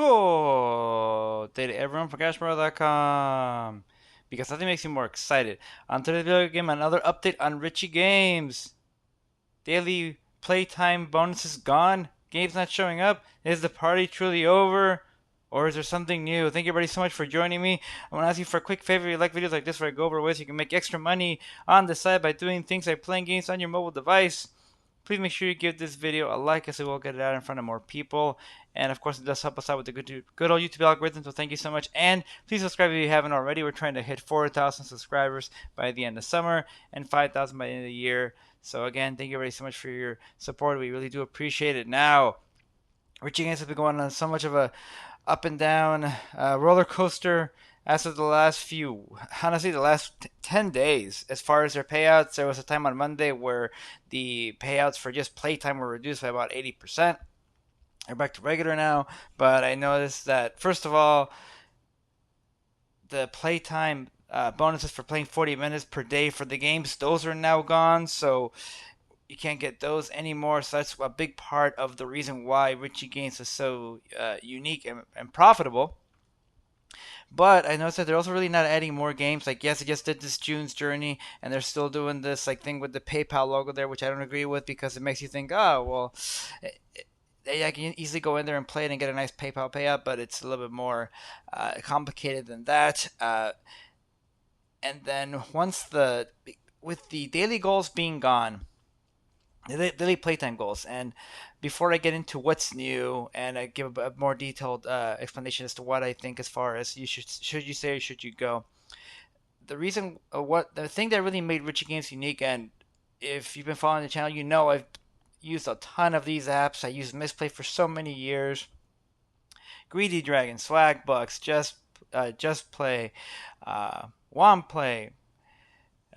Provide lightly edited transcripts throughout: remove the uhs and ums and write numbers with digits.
Good day to everyone for CashMorrow.com because nothing makes me more excited. On today's video game, another update on Richie Games. Daily playtime bonuses gone. Games not showing up. Is the party truly over? Or is there something new? Thank you everybody so much for joining me. I want to ask you for a quick favor. If you like videos like this where I go over ways you can make extra money on the side by doing things like playing games on your mobile device, please make sure you give this video a like so we'll get it out in front of more people. And of course, it does help us out with the good old YouTube algorithm, so thank you so much. And please subscribe if you haven't already. We're trying to hit 4,000 subscribers by the end of summer and 5,000 by the end of the year. So again, thank you everybody so much for your support. We really do appreciate it. Now, Richie Games has been going on so much of a up and down roller coaster as of the last few, honestly, the last 10 days as far as their payouts. There was a time on Monday where the payouts for just playtime were reduced by about 80%. They're back to regular now, but I noticed that, first of all, the playtime bonuses for playing 40 minutes per day for the games, those are now gone, so you can't get those anymore. So that's a big part of the reason why Richie Games is so unique and profitable. But I noticed that they're also really not adding more games. Like, yes, they just did this June's Journey, and they're still doing this like thing with the PayPal logo there, which I don't agree with because it makes you think, oh, well, I can easily go in there and play it and get a nice PayPal payout, but it's a little bit more complicated than that. And then with the daily goals being gone, daily playtime goals. And before I get into what's new and I give a more detailed explanation as to what I think as far as you should you say or should you go, the thing that really made Richie Games unique, and if you've been following the channel, you know I've used a ton of these apps. I used Misplay for so many years. Greedy Dragon, Swag Bucks, Just Play, Play.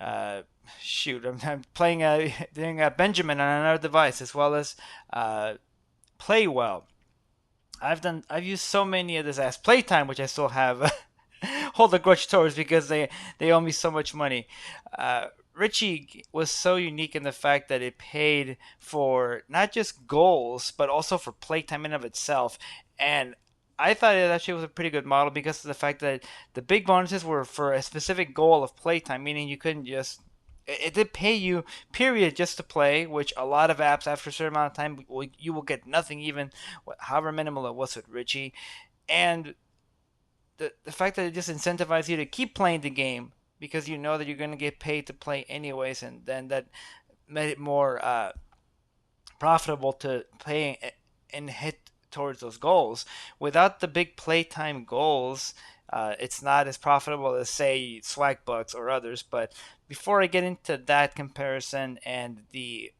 Uh, I'm playing doing Benjamin on another device as well as Play Well. I've used so many of this as Playtime, which I still have hold a grudge towards because they owe me so much money. Richie was so unique in the fact that it paid for not just goals but also for playtime in of itself, and I thought it actually was a pretty good model because of the fact that the big bonuses were for a specific goal of playtime, meaning you couldn't just it did pay you period just to play, which a lot of apps after a certain amount of time you will get nothing, even however minimal it was with Richie. And the fact that it just incentivizes you to keep playing the game because you know that you're going to get paid to play anyways, and then that made it more profitable to play and hit towards those goals. Without the big playtime goals, it's not as profitable as say Swagbucks or others. But before I get into that comparison and the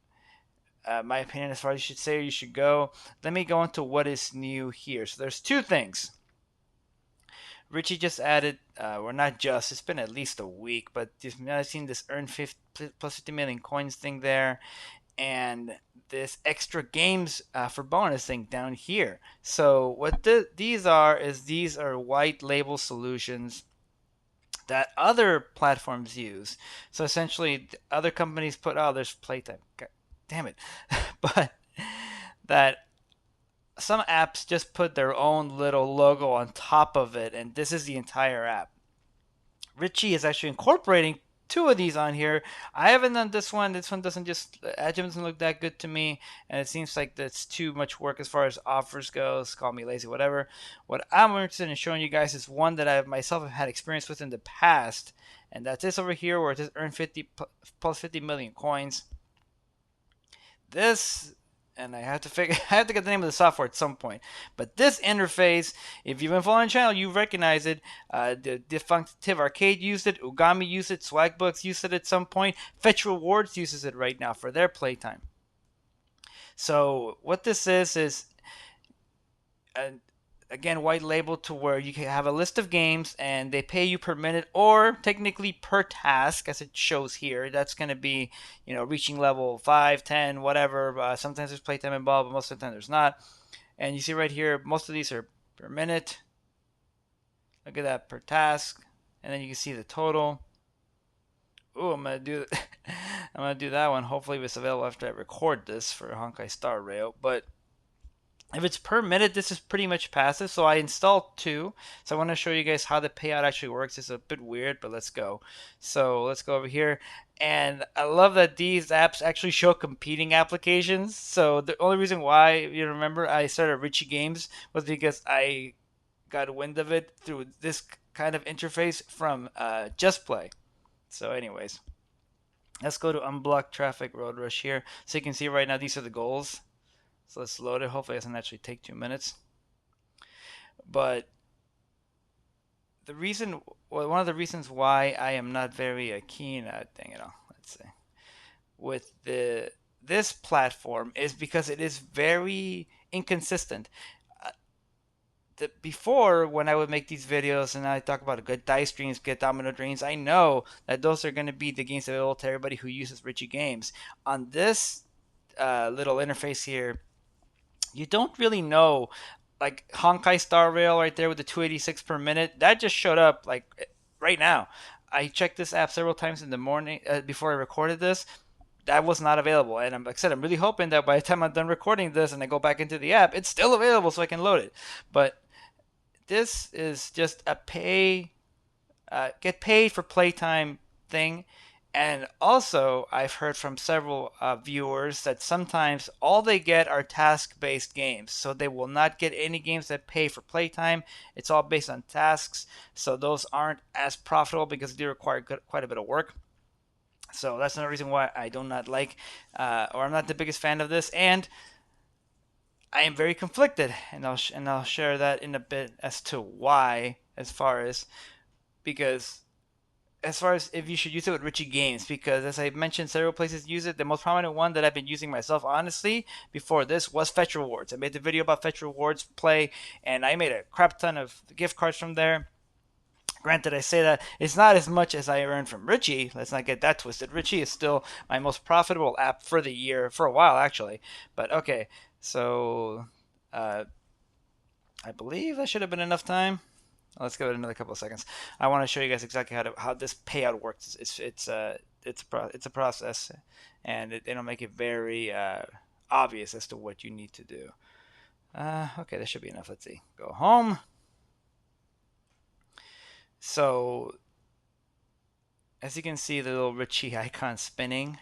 my opinion as far as you should say or you should go, let me go into what is new here. So there's two things. Richie just added, or not just, it's been at least a week, but I've seen this earn 50, plus 50 million coins thing there, and this extra games for bonus thing down here. So what these are is these are white label solutions that other platforms use. So essentially, other companies put, oh, there's Playtime. God damn it. But that some apps just put their own little logo on top of it, and this is the entire app. Richie is actually incorporating two of these on here. I haven't done this one. This one doesn't doesn't look that good to me, and it seems like that's too much work as far as offers goes. Call me lazy, whatever. What I'm interested in showing you guys is one that I myself have had experience with in the past, and that's this over here where it says earn 50 plus 50 million coins. This, and I have to I have to get the name of the software at some point. But this interface, if you've been following the channel, you recognize it. The defunct Tiv Arcade used it. Ugami used it. Swagbooks used it at some point. Fetch Rewards uses it right now for their playtime. So what this is again, white label to where you can have a list of games and they pay you per minute or technically per task, as it shows here. That's going to be, reaching level 5, 10, whatever. Sometimes there's playtime involved, but most of the time there's not. And you see right here, most of these are per minute. Look at that, per task. And then you can see the total. Ooh, I'm gonna do I'm gonna do that one. Hopefully it's available after I record this for Honkai Star Rail. But If it's per minute, this is pretty much passive. So I installed two. So I want to show you guys how the payout actually works. It's a bit weird, but let's go. So let's go over here. And I love that these apps actually show competing applications. So the only reason why, you remember, I started Richie Games was because I got wind of it through this kind of interface from Just Play. So anyways, let's go to unblock traffic road rush here. So you can see right now these are the goals. So let's load it. Hopefully it doesn't actually take 2 minutes. But the reason, well, one of the reasons why I am not very keen at, let's say, with this platform is because it is very inconsistent. Uh, Before, when I would make these videos and I talk about good dice dreams, good domino dreams, I know that those are going to be the games available to everybody who uses Richie Games. On this little interface here, you don't really know. Like Honkai Star Rail right there with the 286 per minute, that just showed up like right now. I checked this app several times in the morning before I recorded this. That was not available, and like I said, I'm really hoping that by the time I'm done recording this and I go back into the app, it's still available so I can load it. But this is just a get paid for playtime thing. And also, I've heard from several viewers that sometimes all they get are task based games. So they will not get any games that pay for playtime. It's all based on tasks. So those aren't as profitable because they require quite a bit of work. So that's another reason why I do not like, or I'm not the biggest fan of this. And I am very conflicted. And I'll share that in a bit as to why, because as far as if you should use it with Richie Games, because as I mentioned, several places use it. The most prominent one that I've been using myself, honestly, before this was Fetch Rewards. I made the video about Fetch Rewards play, and I made a crap ton of gift cards from there. Granted, I say that it's not as much as I earned from Richie. Let's not get that twisted. Richie is still my most profitable app for the year, for a while actually. But okay, so uh, I believe that should have been enough time. Let's give it another couple of seconds. I want to show you guys exactly how this payout works. It's a process, and it'll make it very obvious as to what you need to do. Okay, that should be enough. Let's see. Go home. So as you can see, the little Richie icon spinning.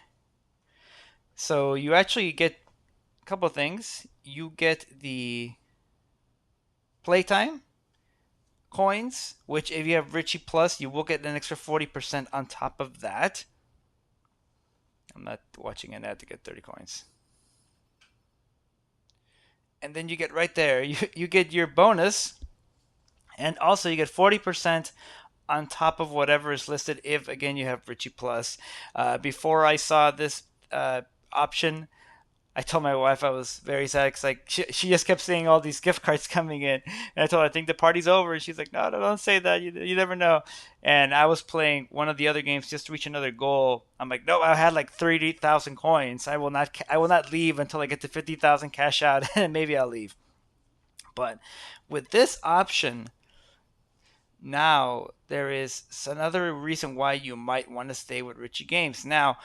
So you actually get a couple of things. You get the playtime coins, which if you have Richie Plus, you will get an extra 40% on top of that. I'm not watching an ad to get 30 coins. And then you get right there, you get your bonus, and also you get 40% on top of whatever is listed if, again, you have Richie Plus. Before I saw this option, I told my wife I was very sad because like she just kept seeing all these gift cards coming in, and I told her I think the party's over, and she's like, no, no, don't say that. You never know. And I was playing one of the other games just to reach another goal. I'm like, no, I had like 30,000 coins. I will not leave until I get to 50,000 cash out, and maybe I'll leave. But with this option, now there is another reason why you might want to stay with Richie Games. Now,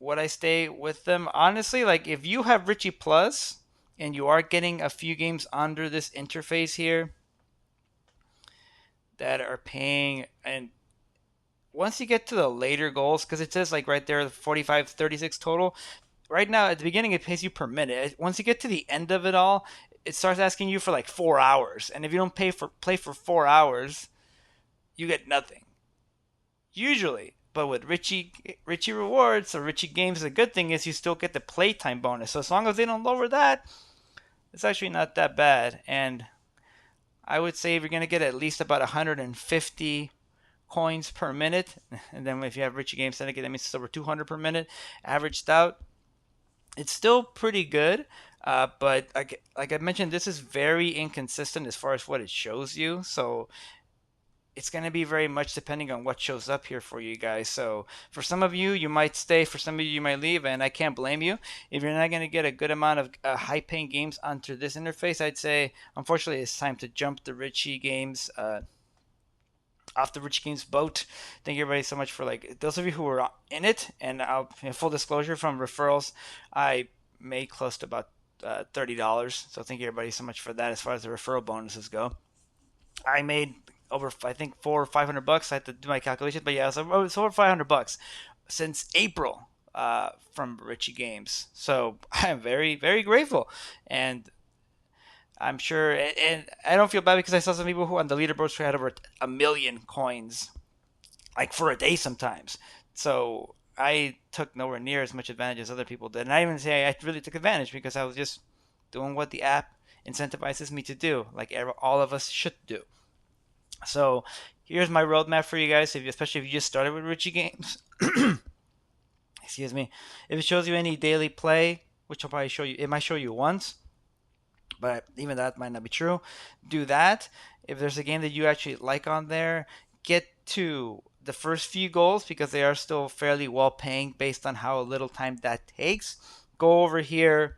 would I stay with them? Honestly, like if you have Richie Plus and you are getting a few games under this interface here that are paying, and once you get to the later goals, because it says like right there 45, 36 total, right now at the beginning it pays you per minute. Once you get to the end of it all, it starts asking you for like 4 hours, and if you don't play for 4 hours, you get nothing usually. But with Richie Rewards or Richie Games, the good thing is you still get the playtime bonus. So as long as they don't lower that, it's actually not that bad. And I would say if you're gonna get at least about 150 coins per minute, and then if you have Richie Games Syndicate, that means it's over 200 per minute, averaged out. It's still pretty good. But like I mentioned, this is very inconsistent as far as what it shows you. So it's going to be very much depending on what shows up here for you guys. So for some of you, you might stay. For some of you might leave, and I can't blame you. If you're not going to get a good amount of high-paying games onto this interface, I'd say, unfortunately, it's time to jump the Richie Games off the Richie Games boat. Thank you everybody so much for like those of you who were in it. And I'll full disclosure from referrals, I made close to about $30. So thank you everybody so much for that. As far as the referral bonuses go, I made over I think 400 or 500 bucks. I had to do my calculations, but yeah, so it's over 500 bucks since April from Richie Games. So I'm very grateful, and I'm sure, and I don't feel bad because I saw some people who on the leaderboards who had over a million coins, like for a day sometimes. So I took nowhere near as much advantage as other people did, and I even say I really took advantage because I was just doing what the app incentivizes me to do, like all of us should do. So here's my roadmap for you guys, especially if you just started with Richie Games. Excuse me. If it shows you any daily play, which will probably show you, it might show you once, but even that might not be true. Do that. If there's a game that you actually like on there, get to the first few goals because they are still fairly well paying based on how little time that takes. Go over here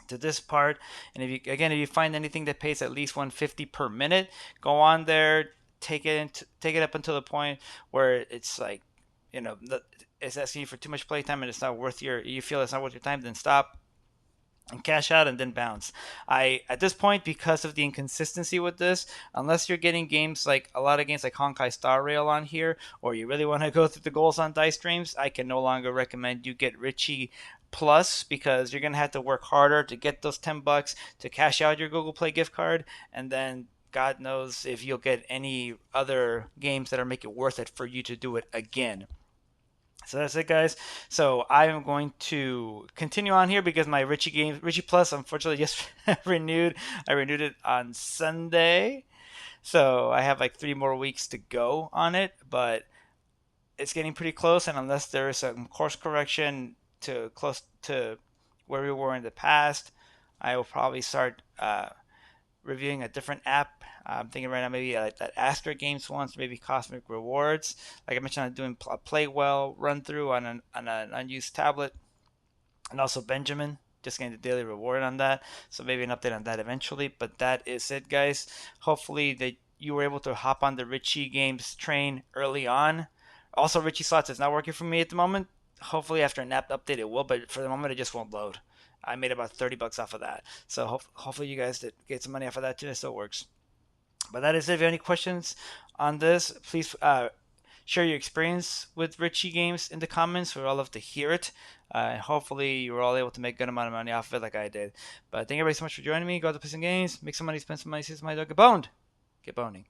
to this part, and if you find anything that pays at least 150 per minute, go on there, take it up until the point where it's like, it's asking you for too much playtime and it's not worth you feel it's not worth your time, then stop and cash out and then bounce. I at this point, because of the inconsistency with this, unless you're getting games like a lot of games like Honkai Star Rail on here, or you really want to go through the goals on dice streams, I can no longer recommend you get Richie Plus because you're gonna have to work harder to get those $10 to cash out your Google Play gift card, and then God knows if you'll get any other games that are make it worth it for you to do it again. So that's it, guys. So I am going to continue on here because my Richie Plus, unfortunately, just renewed. I renewed it on Sunday, so I have like 3 more weeks to go on it. But it's getting pretty close, and unless there is some course correction to close to where we were in the past, I will probably start reviewing a different app. I'm thinking right now maybe like that Aster Games once, maybe Cosmic Rewards. Like I mentioned, I'm doing a Play Well run through on an unused tablet, and also Benjamin. Just getting the daily reward on that. So maybe an update on that eventually. But that is it, guys. Hopefully that you were able to hop on the Richie Games train early on. Also, Richie Slots is not working for me at the moment. Hopefully after an app update it will, but for the moment it just won't load. I made about $30 off of that. So hopefully you guys did get some money off of that too. It still works. But that is it. If you have any questions on this, please share your experience with Richie Games in the comments. We'd all love to hear it. Hopefully you were all able to make a good amount of money off of it like I did. But thank you everybody so much for joining me. Go out to play some games, make some money, spend some money, see some money, get boned. Get boning.